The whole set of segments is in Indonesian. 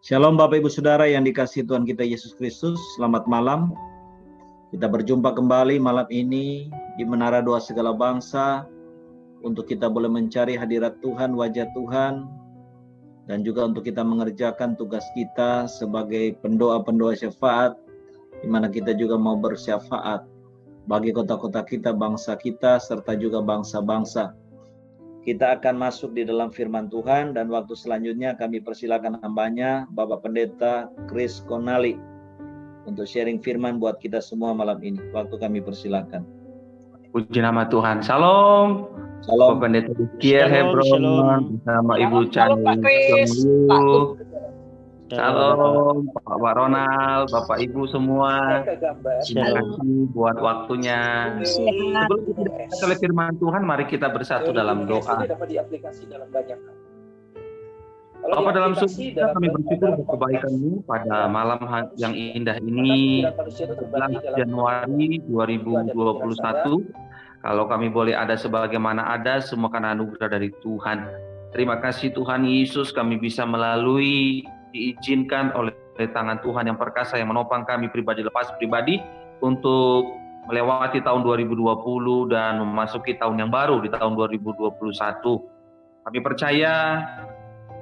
Shalom Bapak Ibu Saudara yang dikasihi Tuhan kita Yesus Kristus. Selamat malam. Kita berjumpa kembali malam ini di Menara Doa Segala Bangsa untuk kita boleh mencari hadirat Tuhan, wajah Tuhan, dan juga untuk kita mengerjakan tugas kita sebagai pendoa-pendoa syafaat, di mana kita juga mau bersyafaat bagi kota-kota kita, bangsa kita, serta juga bangsa-bangsa. Kita akan masuk di dalam firman Tuhan, dan waktu selanjutnya kami persilakan hambanya Bapak Pendeta Chris Konali untuk sharing firman buat kita semua malam ini. Waktu kami persilakan. Puji nama Tuhan. Shalom. Salam. Bapak Pendeta Dikiel Hebron bersama Ibu Chandra. Salam Pak Ronald, Bapak Ibu semua. Terima kasih buat waktunya. Sebelum kita mulai firman Tuhan, mari kita bersatu dalam doa. Bapak dalam surga, kami bersyukur untuk kebaikan-Mu pada malam yang indah ini, 11 Januari 2021. Kalau kami boleh ada sebagaimana ada, semua karena anugerah dari Tuhan. Terima kasih Tuhan Yesus, kami bisa melalui, diizinkan oleh tangan Tuhan yang perkasa yang menopang kami pribadi lepas pribadi untuk melewati tahun 2020 dan memasuki tahun yang baru di tahun 2021. Kami percaya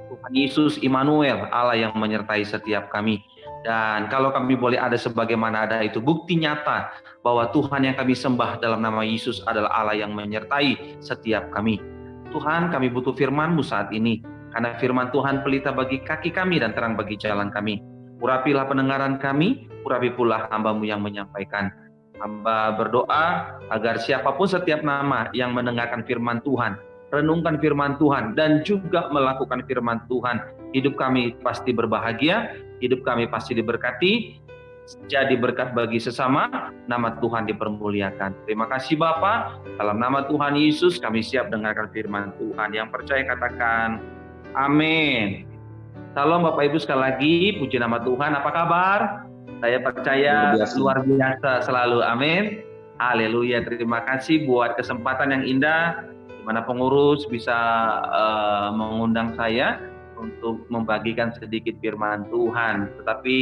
Tuhan Yesus Immanuel, Allah yang menyertai setiap kami. Dan kalau kami boleh ada sebagaimana ada, itu bukti nyata bahwa Tuhan yang kami sembah dalam nama Yesus adalah Allah yang menyertai setiap kami. Tuhan, kami butuh firman-Mu saat ini, karena firman Tuhan pelita bagi kaki kami dan terang bagi jalan kami. Urapilah pendengaran kami, urapi pula hamba-Mu yang menyampaikan. Hamba berdoa agar siapapun setiap nama yang mendengarkan firman Tuhan, renungkan firman Tuhan, dan juga melakukan firman Tuhan, hidup kami pasti berbahagia, hidup kami pasti diberkati, jadi berkat bagi sesama, nama Tuhan dipermuliakan. Terima kasih Bapa, dalam nama Tuhan Yesus kami siap dengarkan firman Tuhan. Yang percaya katakan amin. Salam Bapak Ibu sekali lagi, puji nama Tuhan. Apa kabar? Saya percaya luar biasa selalu, amin. Haleluya, terima kasih buat kesempatan yang indah di mana pengurus bisa mengundang saya untuk membagikan sedikit firman Tuhan. Tetapi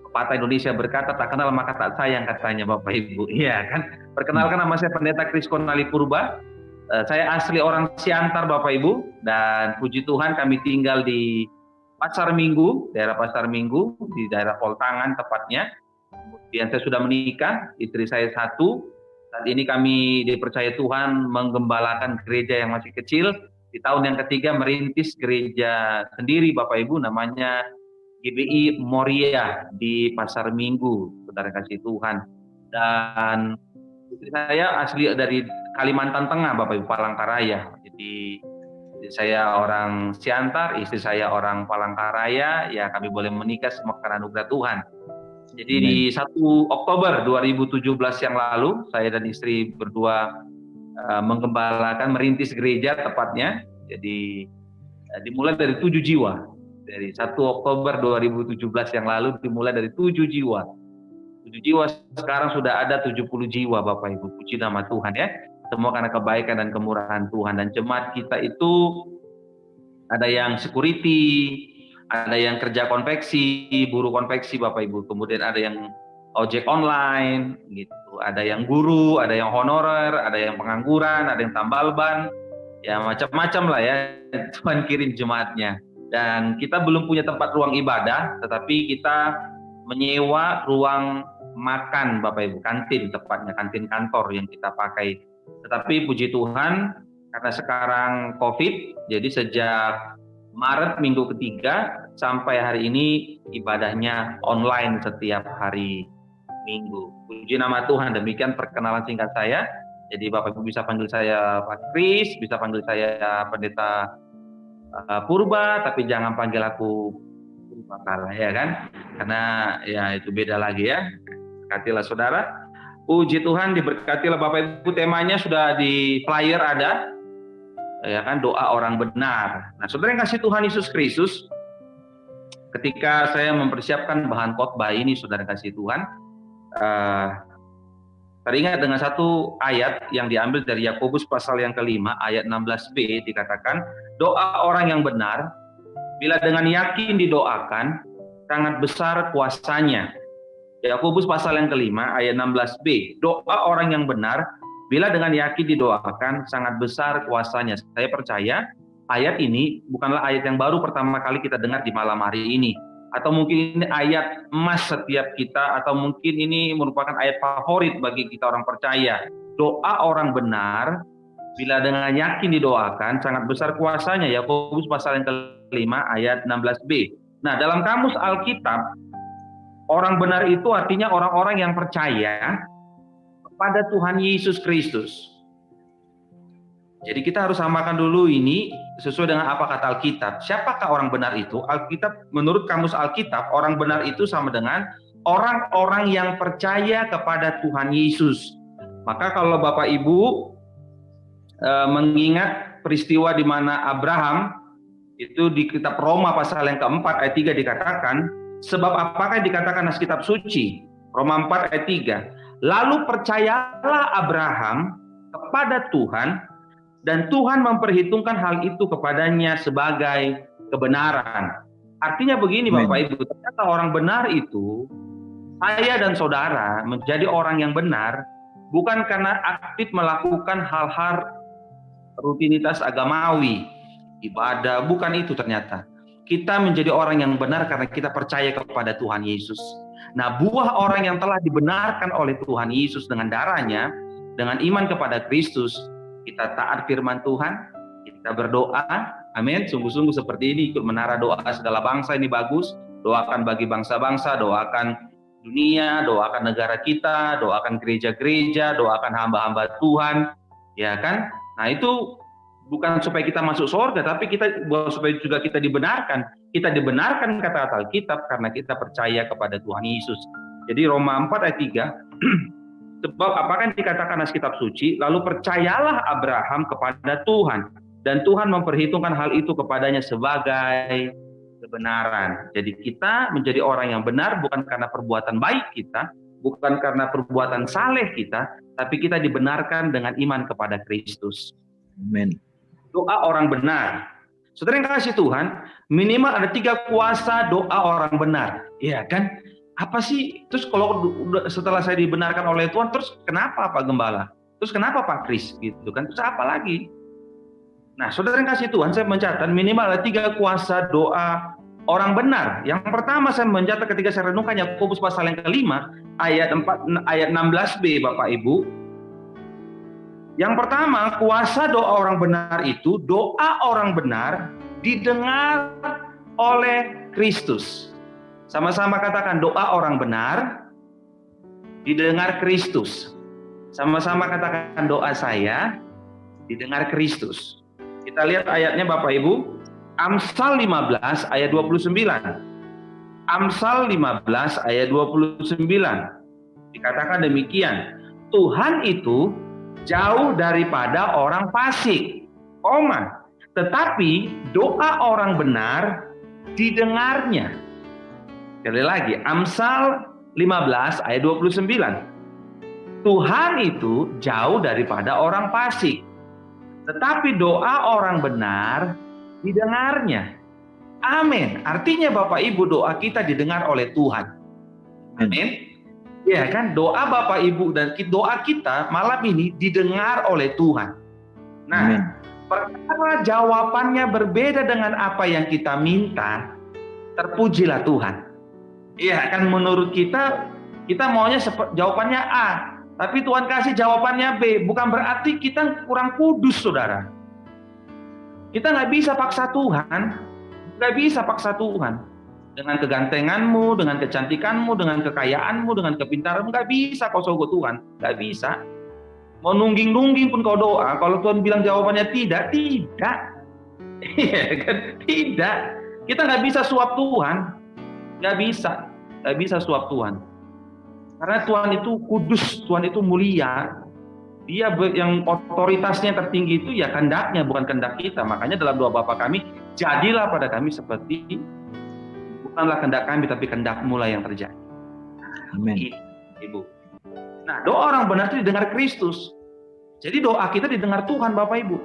pepatah Indonesia berkata, tak kenal maka tak sayang, katanya Bapak Ibu. Iya kan? Perkenalkan, nama saya Pendeta Chris Konali Purba. Saya asli orang Siantar Bapak Ibu, dan puji Tuhan kami tinggal di Pasar Minggu, daerah Pasar Minggu, di daerah Poltangan tepatnya. Kemudian saya sudah menikah, istri saya satu. Saat ini kami dipercaya Tuhan menggembalakan gereja yang masih kecil. Di tahun yang ketiga merintis gereja sendiri Bapak Ibu, namanya GBI Moria di Pasar Minggu, saudara kasih Tuhan. Dan istri saya asli dari Kalimantan Tengah Bapak Ibu, Palangkaraya. Jadi saya orang Siantar, istri saya orang Palangkaraya. Ya, kami boleh menikah semua karena anugerah Tuhan. Jadi di 1 Oktober 2017 yang lalu, saya dan istri berdua menggembalakan, merintis gereja tepatnya. Jadi dimulai dari 7 jiwa. Dari 1 Oktober 2017 yang lalu dimulai dari 7 jiwa. 7 jiwa, sekarang sudah ada 70 jiwa Bapak Ibu. Puji nama Tuhan ya. Semua karena kebaikan dan kemurahan Tuhan. Dan jemaat kita itu ada yang security, ada yang kerja konveksi, buruh konveksi Bapak Ibu. Kemudian ada yang ojek online gitu. Ada yang guru, ada yang honorer, ada yang pengangguran, ada yang tambal ban. Ya macam-macam lah ya. Tuhan kirim jemaatnya. Dan kita belum punya tempat ruang ibadah, tetapi kita menyewa ruang makan Bapak Ibu, kantin tepatnya, kantin kantor yang kita pakai. Tetapi puji Tuhan, karena sekarang COVID, jadi sejak Maret minggu ketiga sampai hari ini ibadahnya online setiap hari Minggu. Puji nama Tuhan. Demikian perkenalan singkat saya. Jadi Bapak Ibu bisa panggil saya Pak Kris, bisa panggil saya Pendeta Purba, tapi jangan panggil aku Purba kalah ya kan, karena ya itu beda lagi ya. Berkatilah saudara. Puji Tuhan, diberkatilah Bapak Ibu. Temanya sudah di flyer ada, ya kan, doa orang benar. Nah saudara yang kasih Tuhan Yesus Kristus, ketika saya mempersiapkan bahan khotbah ini, saudara kasih Tuhan, teringat dengan satu ayat yang diambil dari Yakobus pasal yang kelima ayat 16b, dikatakan doa orang yang benar bila dengan yakin didoakan, sangat besar kuasanya. Yakobus pasal yang kelima ayat 16b. Doa orang yang benar, bila dengan yakin didoakan, sangat besar kuasanya. Saya percaya ayat ini bukanlah ayat yang baru pertama kali kita dengar di malam hari ini. Atau mungkin ini ayat emas setiap kita, atau mungkin ini merupakan ayat favorit bagi kita orang percaya. Doa orang benar, bila dengan yakin didoakan, sangat besar kuasanya. Yakobus pasal yang kelima ayat 16b. Nah, dalam kamus Alkitab, orang benar itu artinya orang-orang yang percaya kepada Tuhan Yesus Kristus. Jadi kita harus samakan dulu ini sesuai dengan apa kata Alkitab. Siapakah orang benar itu? Alkitab, menurut kamus Alkitab, orang benar itu sama dengan orang-orang yang percaya kepada Tuhan Yesus. Maka kalau Bapak Ibu mengingat peristiwa di mana Abraham, itu di kitab Roma pasal yang keempat ayat 3 dikatakan, sebab apakah dikatakan dalam kitab suci? Roma 4 ayat 3. Lalu percayalah Abraham kepada Tuhan, dan Tuhan memperhitungkan hal itu kepadanya sebagai kebenaran. Artinya begini Bapak Ibu, ternyata orang benar itu, saya dan saudara menjadi orang yang benar, bukan karena aktif melakukan hal-hal rutinitas agamawi, ibadah, bukan itu ternyata. Kita menjadi orang yang benar karena kita percaya kepada Tuhan Yesus. Nah, buah orang yang telah dibenarkan oleh Tuhan Yesus dengan darahnya, dengan iman kepada Kristus, kita taat firman Tuhan, kita berdoa, amin, sungguh-sungguh seperti ini, ikut menara doa segala bangsa ini bagus, doakan bagi bangsa-bangsa, doakan dunia, doakan negara kita, doakan gereja-gereja, doakan hamba-hamba Tuhan, ya kan? Nah itu bukan supaya kita masuk surga, tapi supaya juga kita dibenarkan. Kita dibenarkan kata Alkitab karena kita percaya kepada Tuhan Yesus. Jadi Roma 4 ayat 3, sebab apakah yang dikatakan dalam kitab suci, lalu percayalah Abraham kepada Tuhan, dan Tuhan memperhitungkan hal itu kepadanya sebagai kebenaran. Jadi kita menjadi orang yang benar bukan karena perbuatan baik kita, bukan karena perbuatan saleh kita, tapi kita dibenarkan dengan iman kepada Kristus. Amin. Doa orang benar. Saudara yang kasih Tuhan, minimal ada 3 kuasa doa orang benar. Iya kan? Apa sih? Terus kalau setelah saya dibenarkan oleh Tuhan, terus kenapa Pak Gembala? Terus kenapa Pak Kris? Gitu kan? Terus apa lagi? Nah, saudara yang kasih Tuhan, saya mencatat minimal ada 3 kuasa doa orang benar. Yang pertama saya mencatat ketika saya renungkan Yakobus pasal yang kelima ayat 16b Bapak Ibu. Yang pertama, kuasa doa orang benar itu, doa orang benar didengar oleh Kristus. Sama-sama katakan, doa orang benar didengar Kristus. Sama-sama katakan, doa saya didengar Kristus. Kita lihat ayatnya Bapak Ibu. Amsal 15 ayat 29. Amsal 15 ayat 29. Dikatakan demikian, Tuhan itu jauh daripada orang fasik, tetapi doa orang benar didengarnya. Sekali lagi, Amsal 15 ayat 29. Tuhan itu jauh daripada orang fasik, tetapi doa orang benar didengarnya. Amin. Artinya Bapak Ibu, doa kita didengar oleh Tuhan. Amin. Ya kan, doa Bapak Ibu dan doa kita malam ini didengar oleh Tuhan. Nah, perkara jawabannya berbeda dengan apa yang kita minta, terpujilah Tuhan. Iya kan, menurut kita maunya jawabannya A, tapi Tuhan kasih jawabannya B. Bukan berarti kita kurang kudus, saudara. Kita nggak bisa paksa Tuhan, dengan kegantenganmu, dengan kecantikanmu, dengan kekayaanmu, dengan kepintaranmu, nggak bisa kau sogok Tuhan, nggak bisa. Mau nungging-nungging pun kau doa, kalau Tuhan bilang jawabannya tidak, iya kan, tidak. Kita nggak bisa suap Tuhan, nggak bisa suap Tuhan. Karena Tuhan itu kudus, Tuhan itu mulia. Dia yang otoritasnya tertinggi itu ya kehendaknya, bukan kehendak kita. Makanya dalam doa Bapa kami, jadilah pada kami seperti, bukanlah kehendak kami, tapi kehendak-Mu lah yang terjadi. Amin. Ibu. Nah, doa orang benar itu didengar Kristus. Jadi doa kita didengar Tuhan, Bapak Ibu.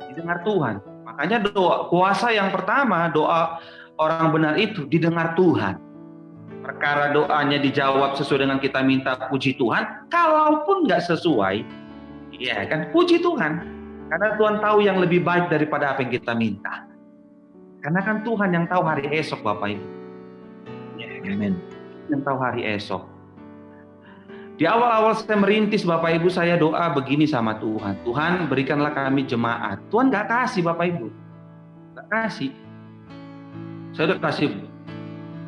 Didengar Tuhan. Makanya kuasa yang pertama, doa orang benar itu didengar Tuhan. Perkara doanya dijawab sesuai dengan kita minta, puji Tuhan. Kalaupun nggak sesuai, ya kan, puji Tuhan. Karena Tuhan tahu yang lebih baik daripada apa yang kita minta. Karena kan Tuhan yang tahu hari esok, Bapak Ibu. Amin. Yang tahu hari esok. Di awal-awal saya merintis, Bapak Ibu, saya doa begini sama Tuhan. Tuhan, berikanlah kami jemaat. Tuhan nggak kasih, Bapak Ibu. Nggak kasih. Saya udah kasih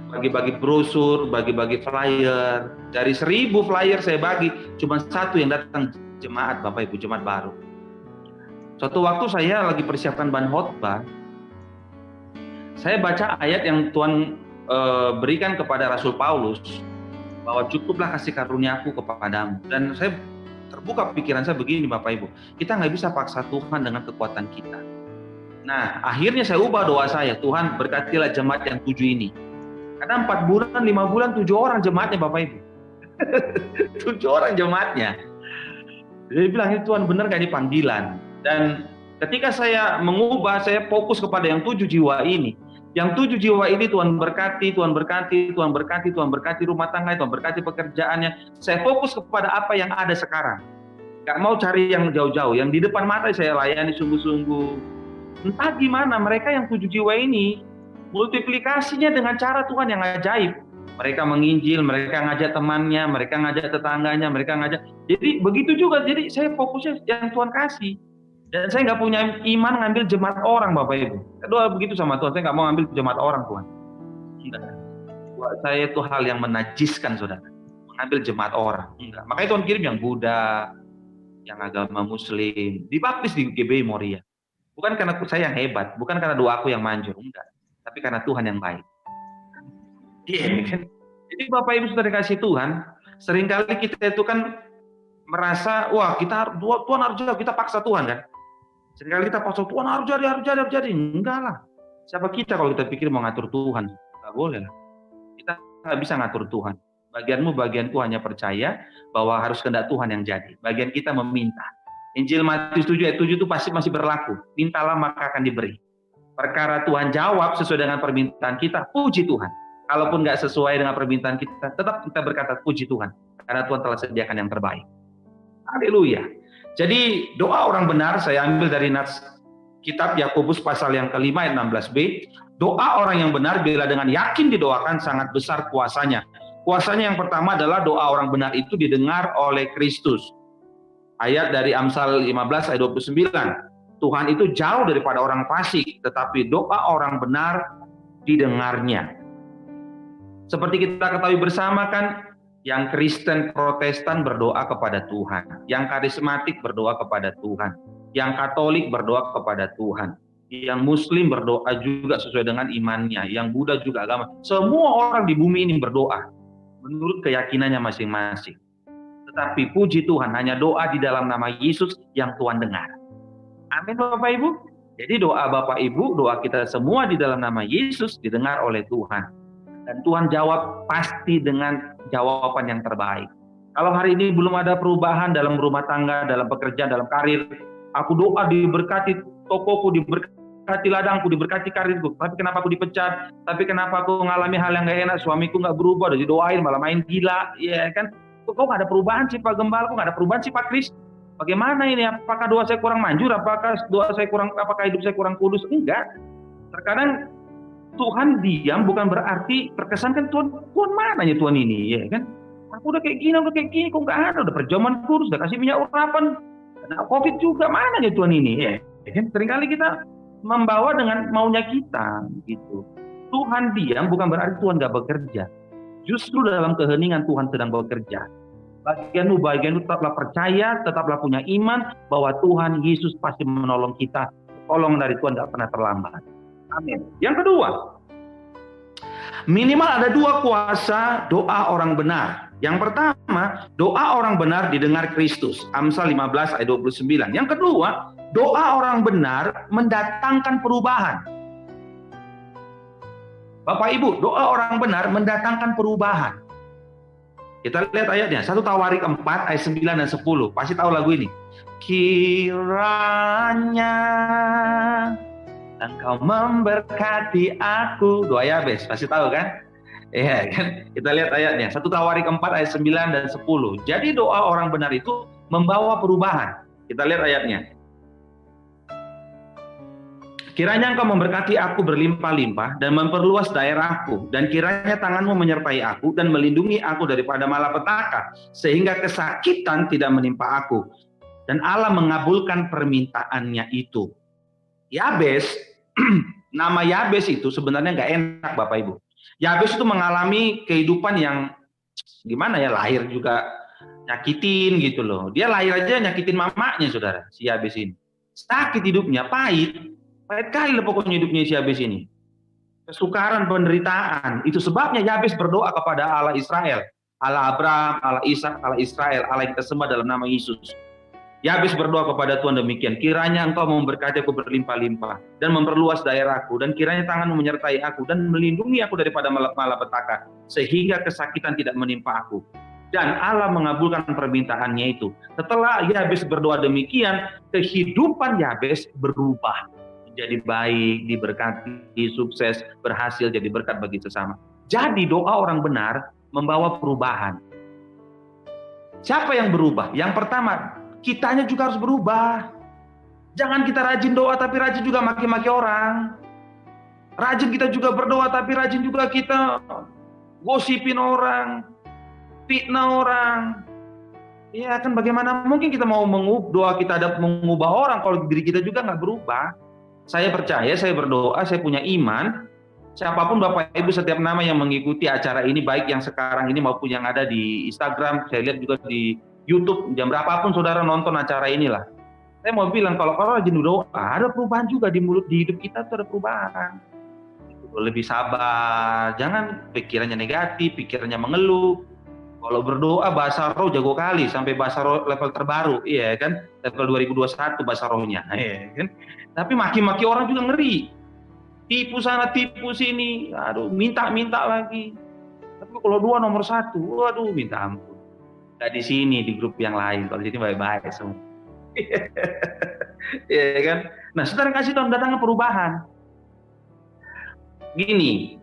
bagi-bagi brosur, bagi-bagi flyer. Dari 1000 flyer saya bagi, cuma 1 yang datang jemaat, Bapak Ibu, jemaat baru. Suatu waktu saya lagi persiapkan bahan khotbah, saya baca ayat yang Tuhan berikan kepada Rasul Paulus, bahwa cukuplah kasih karuniaku kepadamu. Dan saya terbuka pikiran saya begini, Bapak Ibu, kita nggak bisa paksa Tuhan dengan kekuatan kita. Nah, akhirnya saya ubah doa saya, Tuhan berkatilah jemaat yang 7 ini. Karena 4 bulan, 5 bulan, 7 orang jemaatnya, Bapak Ibu. 7 orang jemaatnya. Dia bilang, Tuhan benar gak ini panggilan. Dan ketika saya mengubah, saya fokus kepada yang 7 jiwa ini. Yang 7 jiwa ini Tuhan berkati, Tuhan berkati, Tuhan berkati, Tuhan berkati rumah tangga, Tuhan berkati pekerjaannya. Saya fokus kepada apa yang ada sekarang. Gak mau cari yang jauh-jauh. Yang di depan mata saya layani sungguh-sungguh. Entah gimana mereka yang 7 jiwa ini, multiplikasinya dengan cara Tuhan yang ajaib. Mereka menginjil, mereka ngajak temannya, mereka ngajak tetangganya, mereka ngajak. Jadi begitu juga, jadi saya fokusnya yang Tuhan kasih. Dan saya nggak punya iman ngambil jemaat orang, Bapak Ibu. Doa begitu sama Tuhan, saya nggak mau ngambil jemaat orang, Tuhan. Enggak. Buat saya itu hal yang menajiskan, saudara. Mengambil jemaat orang. Enggak. Makanya Tuhan kirim yang Buddha, yang agama Muslim, dibaptis di GBI Moria. Bukan karena saya yang hebat, bukan karena doaku yang manjur, enggak. Tapi karena Tuhan yang baik. Jadi Bapak Ibu sudah dikasih Tuhan, seringkali kita itu kan merasa, wah kita Tuhan harus jawab, kita paksa Tuhan kan. Seringkali kita paksa Tuhan harus jadi. Enggak lah. Siapa kita kalau kita pikir mau ngatur Tuhan? Enggak boleh lah. Kita nggak bisa ngatur Tuhan. Bagianku hanya percaya bahwa harus kehendak Tuhan yang jadi. Bagian kita meminta. Injil Matius 7 ayat 7 itu pasti masih berlaku. Mintalah maka akan diberi. Perkara Tuhan jawab sesuai dengan permintaan kita, puji Tuhan. Kalaupun nggak sesuai dengan permintaan kita, tetap kita berkata puji Tuhan. Karena Tuhan telah sediakan yang terbaik. Haleluya. Jadi doa orang benar, saya ambil dari nats kitab Yakobus pasal yang kelima ayat 16b. Doa orang yang benar bila dengan yakin didoakan sangat besar kuasanya. Kuasanya yang pertama adalah doa orang benar itu didengar oleh Kristus. Ayat dari Amsal 15 ayat 29. Tuhan itu jauh daripada orang fasik, tetapi doa orang benar didengarnya. Seperti kita ketahui bersama kan, yang Kristen Protestan berdoa kepada Tuhan, yang karismatik berdoa kepada Tuhan, yang Katolik berdoa kepada Tuhan, yang Muslim berdoa juga sesuai dengan imannya, yang Buddha juga agama. Semua orang di bumi ini berdoa menurut keyakinannya masing-masing. Tetapi puji Tuhan, hanya doa di dalam nama Yesus yang Tuhan dengar. Amin Bapak Ibu. Jadi doa Bapak Ibu, doa kita semua di dalam nama Yesus didengar oleh Tuhan. Dan Tuhan jawab pasti dengan jawaban yang terbaik. Kalau hari ini belum ada perubahan dalam rumah tangga, dalam pekerjaan, dalam karir, aku doa diberkati tokoku, diberkati ladangku, diberkati karirku. Tapi kenapa aku dipecat? Tapi kenapa aku mengalami hal yang gak enak? Suamiku gak berubah, udah didoain malah main gila, ya kan? Kok gak ada perubahan sih Pak Gembala? Kok gak ada perubahan sih Pak Kris? Bagaimana ini? Apakah doa saya kurang manjur? Apakah hidup saya kurang kudus? Enggak. Terkadang Tuhan diam bukan berarti terkesan kan Tuhan mana ya Tuhan ini, ya kan? Aku udah kayak gini, kok nggak ada? Udah perjamuan kudus, udah kasih minyak urapan, kena COVID juga, mana ya Tuhan ini? Ya kan? Seringkali kita membawa dengan maunya kita, gitu. Tuhan diam bukan berarti Tuhan nggak bekerja. Justru dalam keheningan Tuhan sedang bekerja. Bagianmu tetaplah percaya, tetaplah punya iman bahwa Tuhan Yesus pasti menolong kita. Tolong dari Tuhan nggak pernah terlambat. Amin. Yang kedua, minimal ada 2 kuasa doa orang benar. Yang pertama, doa orang benar didengar Kristus. Amsal 15 ayat 29. Yang kedua, doa orang benar mendatangkan perubahan. Bapak Ibu, doa orang benar mendatangkan perubahan. Kita lihat ayatnya, 1 Tawarik 4 ayat 9 dan 10. Pasti tahu lagu ini. Kiranya Engkau memberkati aku. Doa Yabes, pasti tahu kan? Iya kan? Kita lihat ayatnya. 1 Tawarik 4 ayat 9 dan 10. Jadi doa orang benar itu membawa perubahan. Kita lihat ayatnya. Kiranya engkau memberkati aku berlimpah-limpah dan memperluas daerahku, dan kiranya tanganmu menyertai aku dan melindungi aku daripada malapetaka, sehingga kesakitan tidak menimpa aku. Dan Allah mengabulkan permintaannya itu. Yabes, nama Yabes itu sebenarnya nggak enak Bapak Ibu. Yabes itu mengalami kehidupan yang gimana ya, lahir juga nyakitin gitu loh. Dia lahir aja nyakitin mamanya saudara, si Yabes ini. Sakit hidupnya, pahit kali lah pokoknya hidupnya si Yabes ini. Kesukaran, penderitaan. Itu sebabnya Yabes berdoa kepada Allah Israel. Allah Abraham, Allah Ishak, Allah Israel, Allah yang kita sembah dalam nama Yesus. Yabes berdoa kepada Tuhan demikian, kiranya engkau memberkati aku berlimpah-limpah dan memperluas daerahku, dan kiranya tanganmu menyertai aku dan melindungi aku daripada malapetaka, sehingga kesakitan tidak menimpa aku. Dan Allah mengabulkan permintaannya itu. Setelah Yabes berdoa demikian, kehidupan Yabes berubah menjadi baik, diberkati, sukses, berhasil jadi berkat bagi sesama. Jadi doa orang benar membawa perubahan. Siapa yang berubah? Yang pertama, kitanya juga harus berubah. Jangan kita rajin doa tapi rajin juga maki-maki orang. Rajin kita juga berdoa tapi rajin juga kita gosipin orang, fitnah orang. Ya kan, bagaimana mungkin kita mau doa kita ada mengubah orang kalau diri kita juga nggak berubah. Saya percaya, saya berdoa, saya punya iman. Siapapun Bapak Ibu setiap nama yang mengikuti acara ini, baik yang sekarang ini maupun yang ada di Instagram, saya lihat juga di YouTube, jam berapapun saudara nonton acara inilah. Saya mau bilang kalau rajin berdoa, ada perubahan juga di hidup kita tuh ada perubahan. Lebih sabar, jangan pikirannya negatif, pikirannya mengeluh. Kalau berdoa bahasa roh jago kali, sampai bahasa roh level terbaru, iya kan? Level 2021 bahasa rohnya, iya kan? Tapi maki-maki orang juga ngeri. Tipu sana, tipu sini, aduh minta lagi. Tapi kalau doa nomor 1, waduh minta ampun. Nggak di sini, di grup yang lain. Kalau di sini baik-baik semua. Iya kan? Nah, saudara kasih tahu datangnya perubahan. Gini,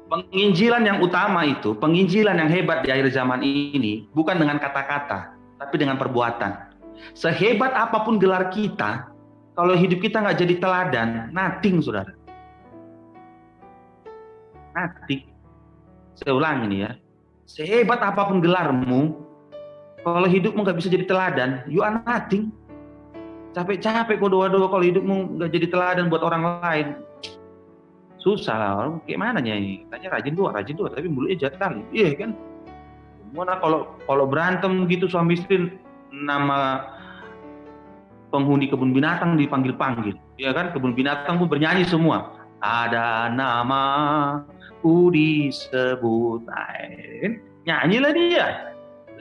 penginjilan yang utama itu, penginjilan yang hebat di akhir zaman ini, bukan dengan kata-kata, tapi dengan perbuatan. Sehebat apapun gelar kita, kalau hidup kita nggak jadi teladan, nothing, saudara. Nothing. Saya ulangi nih ya. Sehebat apapun gelarmu, kalau hidupmu nggak bisa jadi teladan, you are nothing. Capek-capek kok doa-doa kalau hidupmu nggak jadi teladan buat orang lain. Susah lah, kayak mana nih? Tanya rajin doa, tapi mulutnya jahat kali. Iya kan? Gimana kalau berantem gitu suami istri, nama penghuni kebun binatang dipanggil-panggil. Iya kan? Kebun binatang pun bernyanyi semua. Ada nama ku disebut. Nyanyilah dia.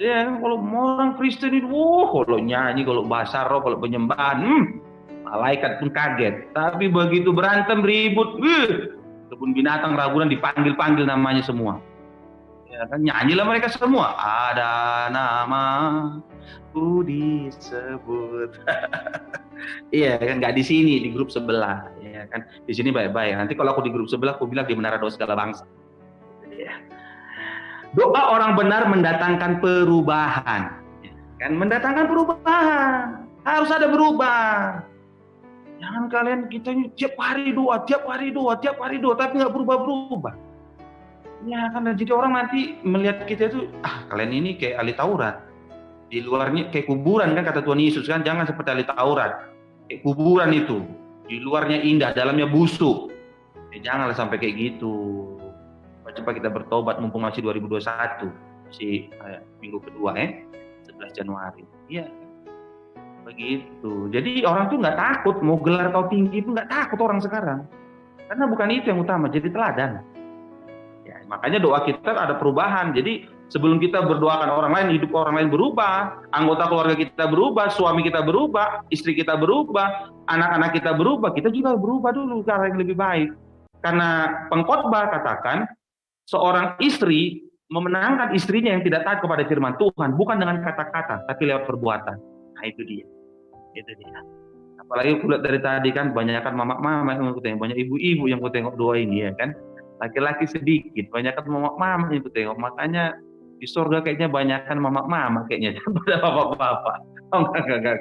Ya, kalau orang Kristen itu, kalau nyanyi, kalau bahasa roh, kalau penyembahan, malaikat pun kaget. Tapi begitu berantem, ribut, kebun binatang Ragunan dipanggil-panggil namanya semua. Ya kan, nyanyilah mereka semua. Ada nama ku disebut. Iya kan, nggak di sini, di grup sebelah. Ya kan, di sini baik-baik. Nanti kalau aku di grup sebelah, aku bilang di Menara Doa Segala Bangsa. Ya. Doa orang benar mendatangkan perubahan, kan? Mendatangkan perubahan, harus ada berubah. Jangan kalian kita tiap hari doa, tapi nggak berubah. Ya kan, jadi orang nanti melihat kita itu, kalian ini kayak ahli Taurat, di luarnya kayak kuburan kan kata Tuhan Yesus kan, jangan seperti ahli Taurat, kayak kuburan itu, di luarnya indah, dalamnya busuk. Janganlah sampai kayak gitu. Cepat kita bertobat mumpung masih 2021, masih minggu kedua 11 Januari. Iya, begitu. Jadi orang tuh nggak takut mau gelar kau tinggi itu, nggak takut orang sekarang, karena bukan itu yang utama, jadi teladan. Ya, makanya doa kita ada perubahan. Jadi sebelum kita berdoakan orang lain, hidup orang lain berubah, anggota keluarga kita berubah, suami kita berubah, istri kita berubah, anak-anak kita berubah, kita juga berubah dulu ke arah yang lebih baik. Karena pengkhotbah katakan, seorang istri memenangkan istrinya yang tidak taat kepada firman Tuhan bukan dengan kata-kata tapi lewat perbuatan. Nah itu dia. Apa Apalagi kulihat dari tadi kan banyak kan mama-mama yang aku tengok, banyak ibu-ibu yang aku tengok doa ini ya kan. Laki-laki sedikit, banyak kan mama-mama yang aku tengok. Makanya di surga kayaknya banyak kan mama-mama kayaknya daripada bapak-bapak. Oh enggak.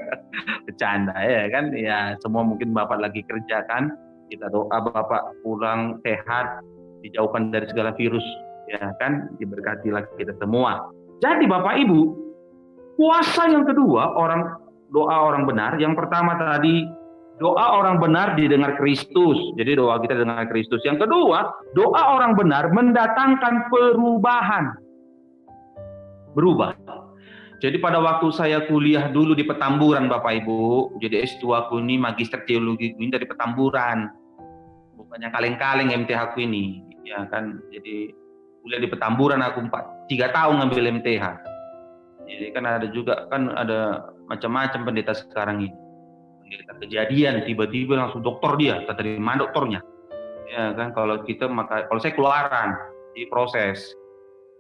Bercanda ya kan. Ya semua mungkin bapak lagi kerja kan. Kita doa bapak pulang sehat, dijauhkan dari segala virus ya kan, diberkatilah kita semua. Jadi Bapak Ibu, puasa yang kedua doa orang benar. Yang pertama tadi doa orang benar didengar Kristus. Jadi doa kita didengar Kristus. Yang kedua, doa orang benar mendatangkan perubahan. Berubah. Jadi pada waktu saya kuliah dulu di Petamburan Bapak Ibu, jadi S2 aku ini magister teologi ini dari Petamburan. Bukannya kaleng-kaleng MTH aku ini, ya kan. Jadi kuliah di Petamburan aku 3 tahun ngambil MTH. Jadi kan ada macam-macam pendeta sekarang ini. Pendeta kejadian tiba-tiba langsung dokter dia, terima dokternya. Ya kan kalau saya keluaran di proses.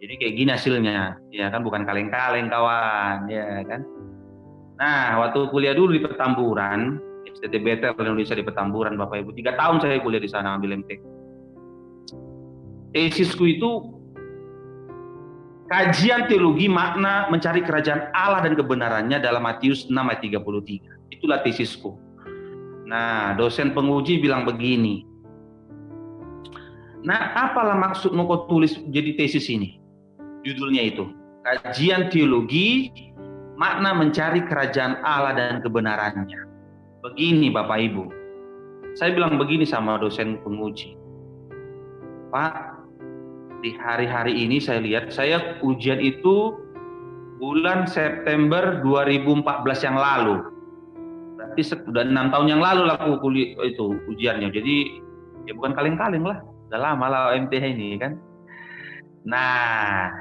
Jadi kayak gini hasilnya, ya kan bukan kaleng-kaleng kawan, ya kan. Nah, waktu kuliah dulu di Petamburan, STTBT Indonesia di Petamburan Bapak Ibu, 3 tahun saya kuliah di sana ambil MT. Tesisku itu kajian teologi makna mencari kerajaan Allah dan kebenarannya dalam Matius 6 ayat 33. Itulah tesisku. Nah, dosen penguji bilang begini. Nah, apalah maksudmu kau tulis jadi tesis ini? Judulnya itu, kajian teologi makna mencari kerajaan Allah dan kebenarannya. Begini Bapak Ibu. Saya bilang begini sama dosen penguji. Pak, di hari-hari ini saya lihat, saya ujian itu bulan September 2014 yang lalu. Berarti sudah 6 tahun yang lalu aku kuliah itu ujiannya. Jadi ya bukan kaleng-kaleng lah. Udah lama lah MTH ini kan. Nah,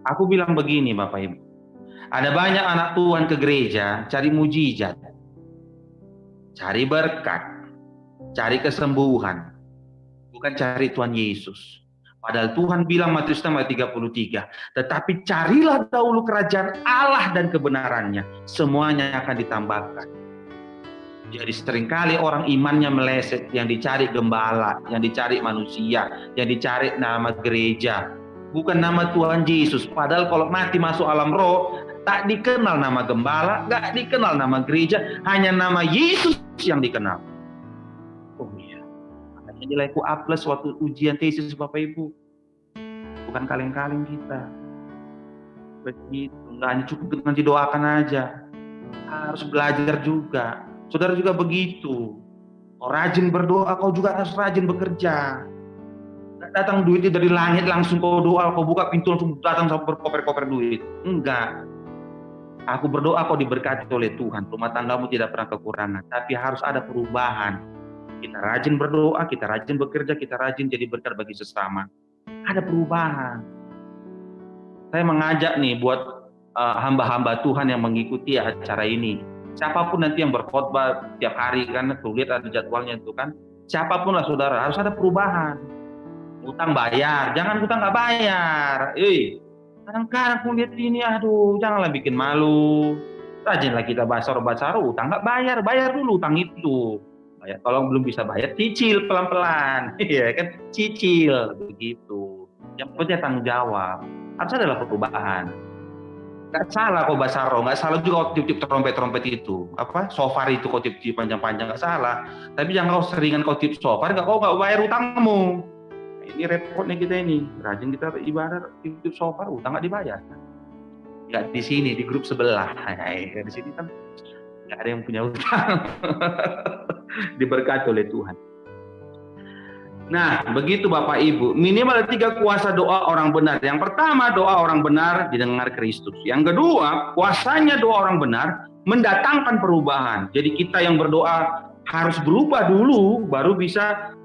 aku bilang begini Bapak Ibu. Ada banyak anak Tuhan ke gereja cari mujizat. Cari berkat. Cari kesembuhan. Bukan cari Tuhan Yesus. Padahal Tuhan bilang Matius 6 ayat 33, tetapi carilah dahulu kerajaan Allah dan kebenarannya, semuanya akan ditambahkan. Jadi seringkali orang imannya meleset, yang dicari gembala, yang dicari manusia, yang dicari nama gereja, bukan nama Tuhan Yesus. Padahal kalau mati masuk alam roh, tak dikenal nama gembala, gak dikenal nama gereja, hanya nama Yesus yang dikenal. Oh iya. Nilaiku A+ waktu ujian tesis Bapak Ibu. Bukan kaleng-kaleng kita. Begitu, nggak hanya cukup nanti doakan aja. Harus belajar juga. Saudara juga begitu. Kau rajin berdoa, kau juga harus rajin bekerja. Nggak datang duitnya dari langit langsung kau doa, kau buka pintu langsung datang sampai berkoper-koper duit. Enggak. Aku berdoa kau diberkati oleh Tuhan. Rumah tanggamu tidak pernah kekurangan. Tapi harus ada perubahan. Kita rajin berdoa, kita rajin bekerja, kita rajin jadi berkat bagi sesama. Ada perubahan. Saya mengajak nih buat hamba-hamba Tuhan yang mengikuti acara ini. Siapapun nanti yang berkhotbah tiap hari kan, tuh lihat ada jadwalnya itu kan. Siapapun lah saudara, harus ada perubahan. Utang bayar, jangan utang nggak bayar. Kadang-kadang aku lihat ini, aduh, janganlah bikin malu. Rajinlah kita basar-basar, utang nggak bayar, bayar dulu utang itu. Ya, kalau belum bisa bayar, cicil pelan-pelan, ya kan, cicil begitu. Yang penting tanggung jawab. Harus adalah perubahan. Nggak salah kok basaro, nggak salah juga kok tiup-tiup trompet itu. Shofar itu kok tiup-tiup panjang-panjang, nggak salah. Tapi jangan kau seringan kau tiup shofar, kau nggak bayar utangmu. Ini repotnya kita ini. Rajin kita ibadah tiup-tiup shofar, utang nggak dibayar. Nggak di sini, di grup sebelah. Di sini kan nggak ada yang punya utang. Diberkati oleh Tuhan. Nah, begitu Bapak Ibu. Minimal ada 3 kuasa doa orang benar. Yang pertama, doa orang benar didengar Kristus. Yang kedua, kuasanya doa orang benar mendatangkan perubahan. Jadi kita yang berdoa harus berubah dulu, baru bisa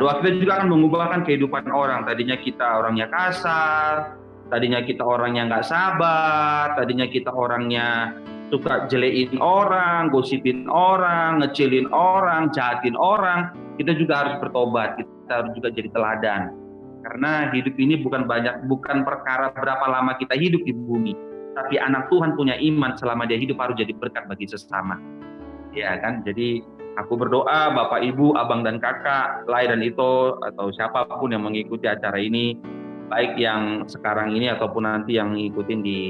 doa kita juga akan mengubahkan kehidupan orang. Tadinya kita orangnya kasar, tadinya kita orangnya nggak sabar, tadinya kita orangnya suka jelein orang, gosipin orang, ngecilin orang, jahatin orang. Kita juga harus bertobat, kita harus juga jadi teladan. Karena hidup ini bukan perkara berapa lama kita hidup di bumi, tapi anak Tuhan punya iman selama dia hidup harus jadi berkat bagi sesama. Ya kan, jadi aku berdoa Bapak Ibu, Abang dan Kakak, Lai dan Ito atau siapapun yang mengikuti acara ini, baik yang sekarang ini ataupun nanti yang ngikutin di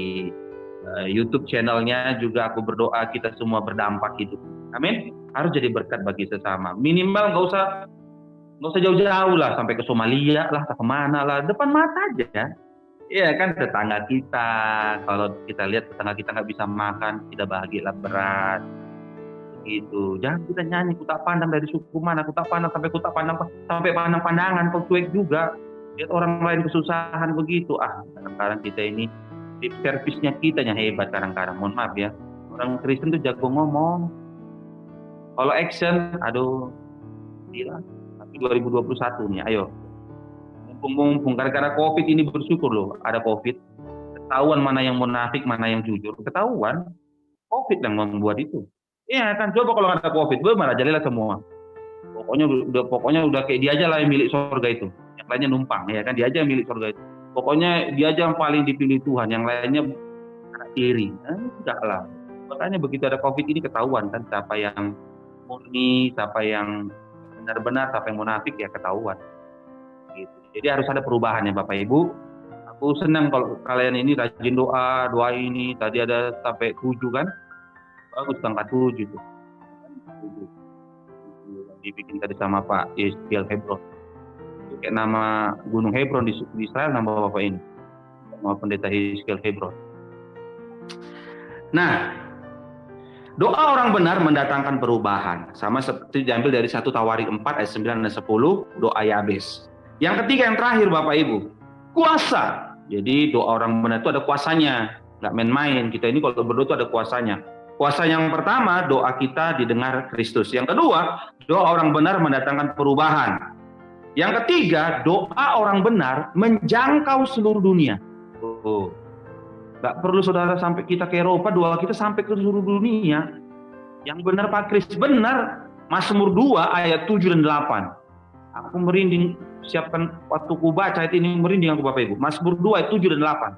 YouTube channelnya, juga aku berdoa kita semua berdampak hidup. Amin. Harus jadi berkat bagi sesama. Minimal nggak usah jauh-jauh lah, sampai ke Somalia lah, ke kemana lah, depan mata aja. Iya kan, tetangga kita, kalau kita lihat tetangga kita nggak bisa makan, tidak bahagia lah, berat. Gitu. Jangan kita nyanyi, ku tak pandang dari suku mana, ku tak pandang sampai ku tak pandang sampai pandang-pandangan, kau cuek juga. Lihat orang lain kesusahan begitu. Kadang-kadang kita ini lip service-nya kita yang hebat kadang-kadang. Mohon maaf ya. Orang Kristen tuh jago ngomong. Kalau action, aduh, gila. Tapi 2021 nih, ayo. Mumpung gara-gara COVID ini bersyukur loh, ada COVID. Ketahuan mana yang munafik, mana yang jujur. Ketahuan. COVID yang membuat itu. Iya kan, coba kalau ada COVID, malah jadilah semua. Pokoknya udah kayak dia aja lah yang milik surga itu. Yang lainnya numpang, ya kan, dia aja yang milik surga itu. Pokoknya dia aja yang paling dipilih Tuhan, yang lainnya anak tiri. Enggak lah. Makanya begitu ada COVID ini ketahuan kan, siapa yang murni, siapa yang benar-benar, siapa yang munafik, ya ketahuan. Gitu. Jadi harus ada perubahan ya Bapak Ibu. Aku senang kalau kalian ini rajin doa ini. Tadi ada sampai 7 kan. Bagus, angka 7 tuh. Dibikin tadi sama Pak Yeskiel Hebron. Kayak nama Gunung Hebron di Israel, nama Bapak ini. Nama Pendeta Yeskiel Hebron. Nah, doa orang benar mendatangkan perubahan. Sama seperti diambil dari 1 Tawarik 4 ayat 9 dan 10, doa Yabes. Yang ketiga, yang terakhir Bapak Ibu, kuasa. Jadi doa orang benar itu ada kuasanya. Nggak main-main. Kita ini kalau berdoa itu ada kuasanya. Kuasa yang pertama, doa kita didengar Kristus. Yang kedua, doa orang benar mendatangkan perubahan. Yang ketiga, doa orang benar menjangkau seluruh dunia. Gak perlu saudara sampai kita ke Eropa, doa kita sampai ke seluruh dunia. Yang benar Pak Kris, benar. Mazmur 2 ayat 7 dan 8. Aku merinding, siapkan waktu ku baca ayat ini, merinding aku Bapak Ibu. Mazmur 2 ayat 7 dan 8.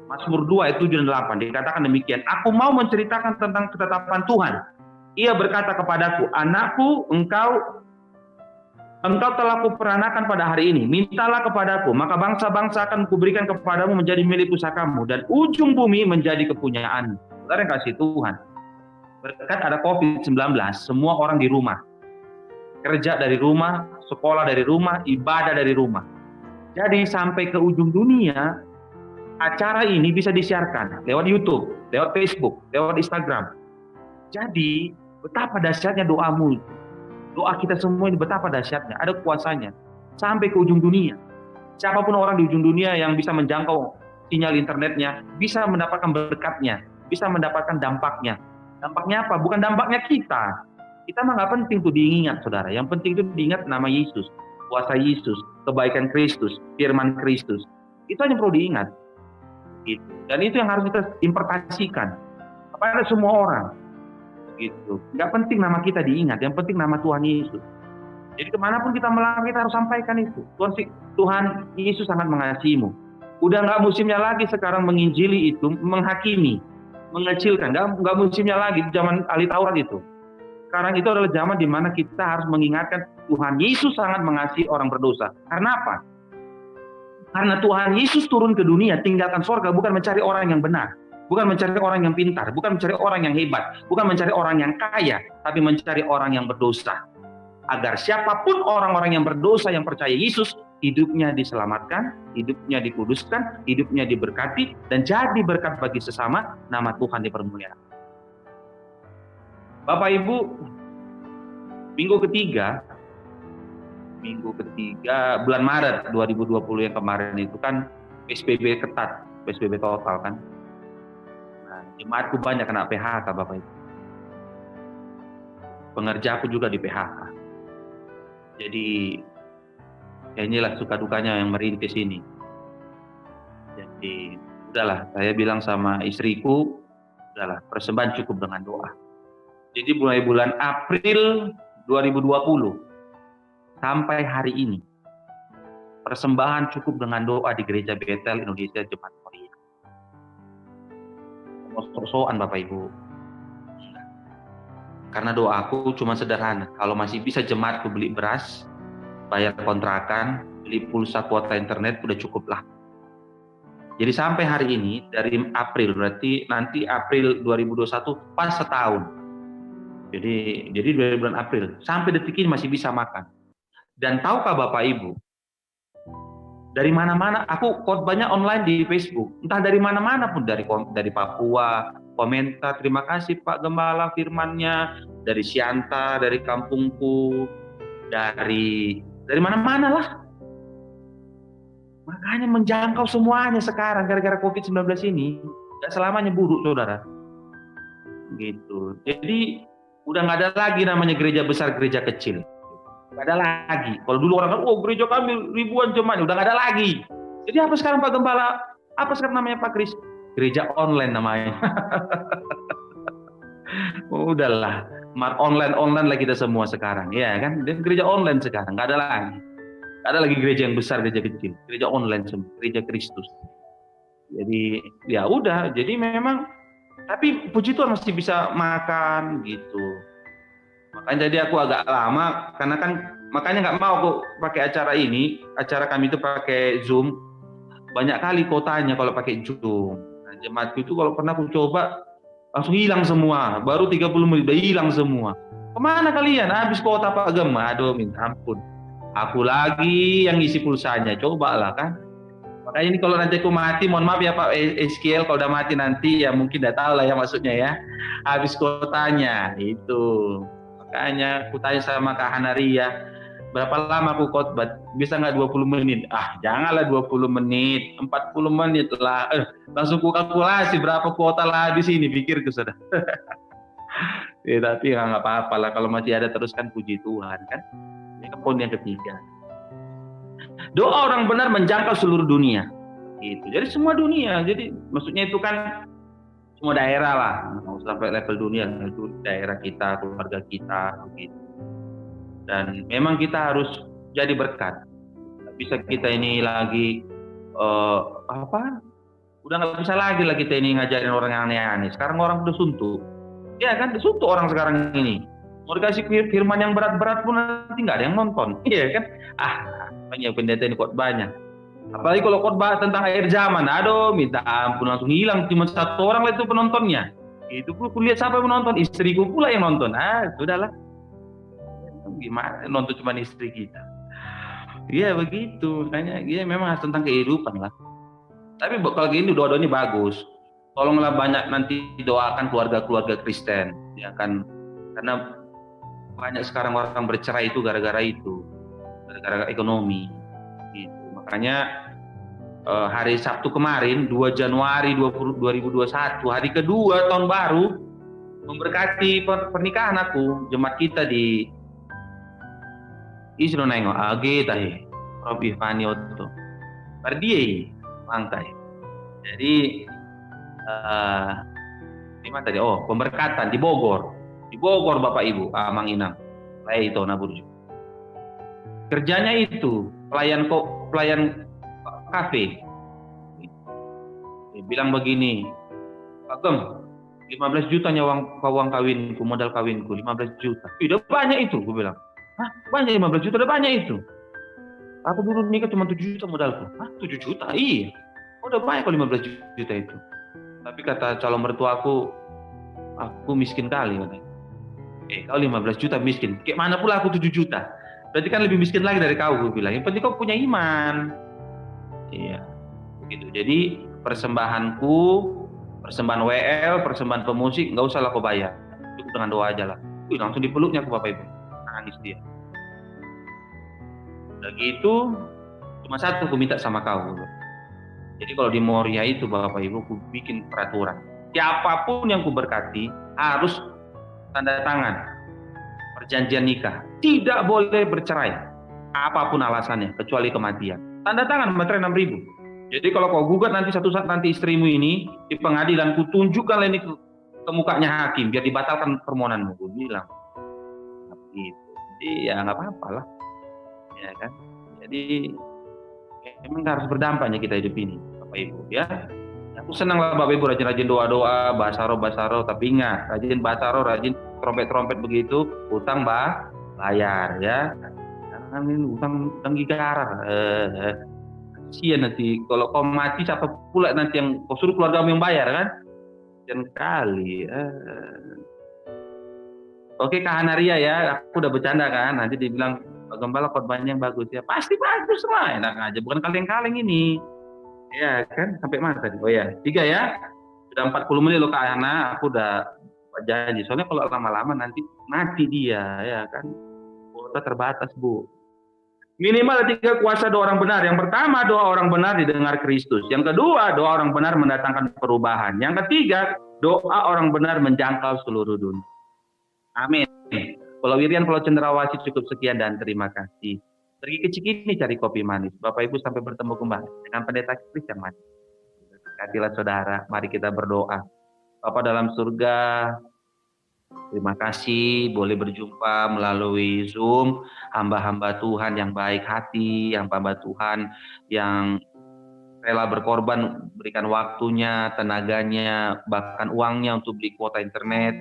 Mazmur 2 ayat 7 dan 8 dikatakan demikian. Aku mau menceritakan tentang ketetapan Tuhan. Ia berkata kepadaku, anakku, engkau telah kuperanakan pada hari ini. Mintalah kepadaku, maka bangsa-bangsa akan kuberikan kepadamu menjadi milik pusakamu, dan ujung bumi menjadi kepunyaanmu. Saudara yang kasih Tuhan. Berkat ada COVID-19, semua orang di rumah. Kerja dari rumah, sekolah dari rumah, ibadah dari rumah. Jadi sampai ke ujung dunia, acara ini bisa disiarkan lewat YouTube, lewat Facebook, lewat Instagram. Jadi, betapa dahsyatnya doamu. Doa kita semua ini betapa dahsyatnya, ada kuasanya. Sampai ke ujung dunia. Siapapun orang di ujung dunia yang bisa menjangkau sinyal internetnya, bisa mendapatkan berkatnya, bisa mendapatkan dampaknya. Dampaknya apa? Bukan dampaknya kita. Kita mah nggak penting tuh diingat, saudara. Yang penting itu diingat nama Yesus, kuasa Yesus, kebaikan Kristus, firman Kristus. Itu hanya perlu diingat. Gitu. Dan itu yang harus kita impartasikan kepada semua orang. Gitu. Nggak penting nama kita diingat, yang penting nama Tuhan Yesus. Jadi kemanapun kita melangkah, kita harus sampaikan itu. Tuhan Yesus sangat mengasihimu. Udah nggak musimnya lagi sekarang menginjili itu, menghakimi, mengecilkan. Nggak musimnya lagi zaman ahli Taurat itu. Sekarang itu adalah zaman di mana kita harus mengingatkan Tuhan Yesus sangat mengasihi orang berdosa. Karena apa? Karena Tuhan Yesus turun ke dunia, tinggalkan surga, bukan mencari orang yang benar, bukan mencari orang yang pintar, bukan mencari orang yang hebat, bukan mencari orang yang kaya, tapi mencari orang yang berdosa. Agar siapapun orang-orang yang berdosa yang percaya Yesus, hidupnya diselamatkan, hidupnya dikuduskan, hidupnya diberkati, dan jadi berkat bagi sesama, nama Tuhan dipermuliakan. Bapak Ibu, minggu ketiga bulan Maret 2020 yang kemarin itu kan PSBB ketat, PSBB total kan. Nah, jemaatku banyak kena PHK Bapak Ibu. Pengerjaku juga di PHK. Jadi ya inilah suka dukanya yang merintis ini. Jadi udahlah, saya bilang sama istriku, udahlah persembahan cukup dengan doa. Jadi mulai bulan April 2020 sampai hari ini, persembahan cukup dengan doa di Gereja Betel Indonesia Jemaat Korea. Sok-sokan Bapak Ibu. Karena doaku cuma sederhana, kalau masih bisa jemaatku beli beras, bayar kontrakan, beli pulsa kuota internet, udah cukup lah. Jadi sampai hari ini, dari April, berarti nanti April 2021 pas setahun. Jadi dari bulan April, sampai detik ini masih bisa makan. Dan tahukah Bapak Ibu, dari mana-mana, aku khotbahnya online di Facebook, entah dari mana-mana pun, dari Papua, komentar, terima kasih Pak Gembala firmannya, dari Sianta, dari kampungku, dari mana-mana lah. Makanya menjangkau semuanya sekarang gara-gara COVID-19 ini, gak selamanya buruk, saudara. Gitu. Jadi udah nggak ada lagi namanya gereja besar, gereja kecil. Nggak ada lagi. Kalau dulu orang kan, gereja kami ribuan jemaat, udah nggak ada lagi. Jadi apa sekarang Pak Gembala? Apa sekarang namanya Pak Kris? Gereja online namanya. Udahlah, online lah kita semua sekarang, ya kan? Dan gereja online sekarang nggak ada lagi. Nggak ada lagi gereja yang besar, gereja kecil. Gereja online semua, gereja Kristus. Jadi ya udah. Jadi memang, tapi puji Tuhan masih bisa makan gitu. Makanya jadi aku agak lama, karena kan makanya nggak mau aku pakai acara ini. Acara kami itu pakai Zoom. Banyak kali kotanya kalau pakai Zoom. Nah, jemaatku itu kalau pernah aku coba langsung hilang semua. Baru 30 menit udah hilang semua. Kemana kalian? Habis kuota Pak Gem. Aduh, minta ampun. Aku lagi yang isi pulsanya. Cobalah kan. Makanya ini kalau nanti aku mati, mohon maaf ya Pak Eskiel, kalau udah mati nanti ya mungkin udah tahu lah ya maksudnya ya. Habis kuotanya itu. Makanya aku tanya sama Kak Hanaria, berapa lama aku khotbah? Bisa nggak 20 menit? Ah, janganlah 20 menit, 40 menit lah. Langsung ku kalkulasi berapa kuota lah di sini, pikirku sudah. Ya, tapi nggak apa-apa lah, kalau masih ada terus kan puji Tuhan kan. Ini kan poin yang ketiga. Doa orang benar menjangkau seluruh dunia. Gitu. Jadi semua dunia. Jadi maksudnya itu kan semua daerah lah. Mau sampai level dunia, itu daerah kita, keluarga kita, begitu. Dan memang kita harus jadi berkat. Bisa kita ini lagi udah nggak bisa lagi lah kita ini ngajarin orang yang aneh-aneh. Sekarang orang udah suntuk. Ya kan, suntuk orang sekarang ini. Mau dikasih firman yang berat-berat pun nanti nggak ada yang nonton. Iya kan? Banyak pendeta ini khotbahnya. Apalagi kalau khotbah tentang akhir zaman, aduh minta ampun, langsung hilang, cuma satu orang lah itu penontonnya. Itu pun aku lihat siapa yang menonton, istriku pula yang nonton. Sudahlah. Gimana nonton cuma istri kita. Iya begitu, makanya dia memang tentang kehidupan lah. Tapi kalau gini doa-doanya bagus. Tolonglah banyak nanti doakan keluarga-keluarga Kristen, ya kan? Karena banyak sekarang orang bercerai itu gara-gara ekonomi. Gitu. Makanya hari Sabtu kemarin 2 Januari 2021, hari kedua tahun baru, memberkati pernikahan aku, jemaat kita di Isro nengok age tahe Robi Fani Otto Bardie Mangkai. Jadi di mana tadi? Pemberkatan di Bogor Bapak Ibu, Mang Inang. Saya itu Naburju. Kerjanya itu pelayan kafe. Dia bilang begini, Pak Gem, 15 juta uang kawinku, modal kawinku, 15 juta. Udah banyak itu, gue bilang. Hah, banyak 15 juta, udah banyak itu. Aku dulu nikah cuma 7 juta modalku. 7 juta? Iya. Udah banyak kalau 15 juta itu. Tapi kata calon mertuaku, aku miskin kali. Kau 15 juta miskin. Kayak mana pula aku 7 juta? Berarti kan lebih miskin lagi dari kau, gue bilang. Yang penting kau punya iman. Iya. Begitu. Jadi persembahan WL, persembahan pemusik, nggak usah lah kau bayar. Cukup dengan doa aja lah. Langsung dipeluknya ke Bapak Ibu. Nangis dia. Udah gitu, cuma satu aku minta sama kau. Jadi kalau di Moria itu Bapak Ibu, aku bikin peraturan. Siapapun yang ku berkati harus tanda tangan perjanjian nikah. Tidak boleh bercerai. Apapun alasannya, kecuali kematian. Tanda tangan materai 6.000. Jadi kalau kau gugat nanti satu saat nanti istrimu ini di pengadilan, ku tunjukkan ini ke mukanya hakim biar dibatalkan permohonanmu, gue bilang. Gitu. Jadi ya nggak apa-apa lah, ya kan. Jadi memang harus berdampaknya kita hidup ini, Bapak Ibu ya. Aku senang lah Bapak Ibu rajin-rajin doa-doa, basaro, tapi ingat rajin basaro, rajin trompet-trompet begitu, utang bayar ya. Jangan ini utang gigaran. Kasihan nanti kalau kau mati siapa pula nanti yang kau suruh keluargamu yang bayar kan? Jangan kali. Oke Kak Hanaria ya, aku udah bercanda kan. Nanti dibilang Pak Gembala khotbahnya yang bagus ya. Pasti bagus lah, enak aja. Bukan kaleng-kaleng ini. Ya kan, sampai mana tadi? Oh ya, 3 ya. Sudah 40 menit loh Kak Hana, aku udah janji. Soalnya kalau lama-lama nanti mati dia ya kan. Kuota terbatas Bu. Minimal 3 kuasa doa orang benar. Yang pertama, doa orang benar didengar Kristus. Yang kedua, doa orang benar mendatangkan perubahan. Yang ketiga, doa orang benar menjangkau seluruh dunia. Amin. Kalau Wirian, kalau Cendrawasih cukup sekian dan terima kasih. Pergi ke Cikini cari kopi manis. Bapak Ibu sampai bertemu kembali dengan Pendeta Kris yang manis. Berkatilah saudara, mari kita berdoa. Bapa dalam surga, terima kasih boleh berjumpa melalui Zoom. Hamba-hamba Tuhan yang baik hati, hamba-hamba Tuhan yang rela berkorban, berikan waktunya, tenaganya, bahkan uangnya untuk beli kuota internet,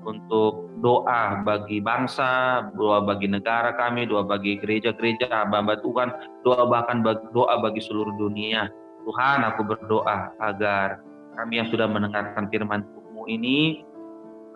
untuk doa bagi bangsa, doa bagi negara kami, doa bagi gereja-gereja, hamba-hamba Tuhan, doa bagi seluruh dunia. Tuhan, aku berdoa agar kami yang sudah mendengarkan firman-Mu ini,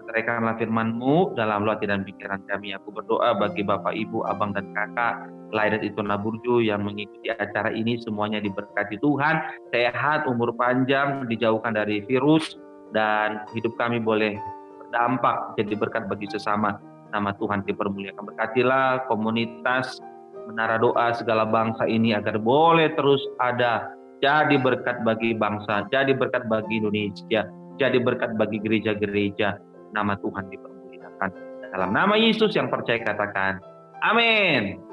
meteraikanlah firman-Mu dalam hati dan pikiran kami. Aku berdoa bagi Bapak, Ibu, Abang, dan Kakak Laidat Ituna Burju yang mengikuti acara ini, semuanya diberkati Tuhan, sehat, umur panjang, dijauhkan dari virus, dan hidup kami boleh berdampak jadi berkat bagi sesama. Nama Tuhan dipermuliakan. Berkatilah komunitas Menara Doa Segala Bangsa ini agar boleh terus ada, jadi berkat bagi bangsa, jadi berkat bagi Indonesia, jadi berkat bagi gereja-gereja. Nama Tuhan dipermuliakan. Dalam nama Yesus yang percaya katakan, amin.